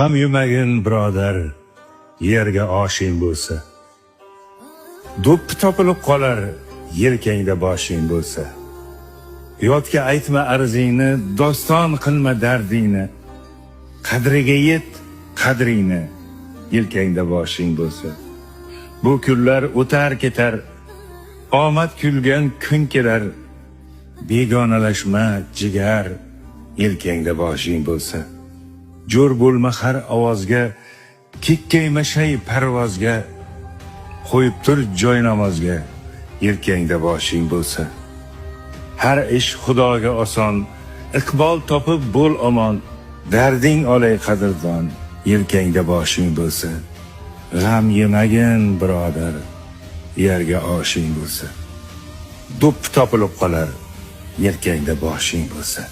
G'am yemagin birodar, yerga oshing bo'lsa. Do'ppi topilib qolar, yelkangda boshing bo'lsa. Yotga aytma arzingni, doston qilma dardingni. Qadriga yet, qadringni, yelkangda boshing bo'lsa. Bu kunlar o'tar ketar, omad kulgan kun kelar. Begonalashma jigar, yelkangda boshing bo'lsa. Jo'r bo'lma har ovozga, kekkayma shay parvozga. Qo'yib tur joy namozga, yelkangda boshing bo'lsa. Har ish Xudoga oson, iqbol topib bo'l omon. Darding olay qadrdon, yelkangda boshing bo'lsa. G'am yemagin birodar, yerga oshing bo'lsa. Do'ppi topilib qolar, yelkangda boshing bo'lsa.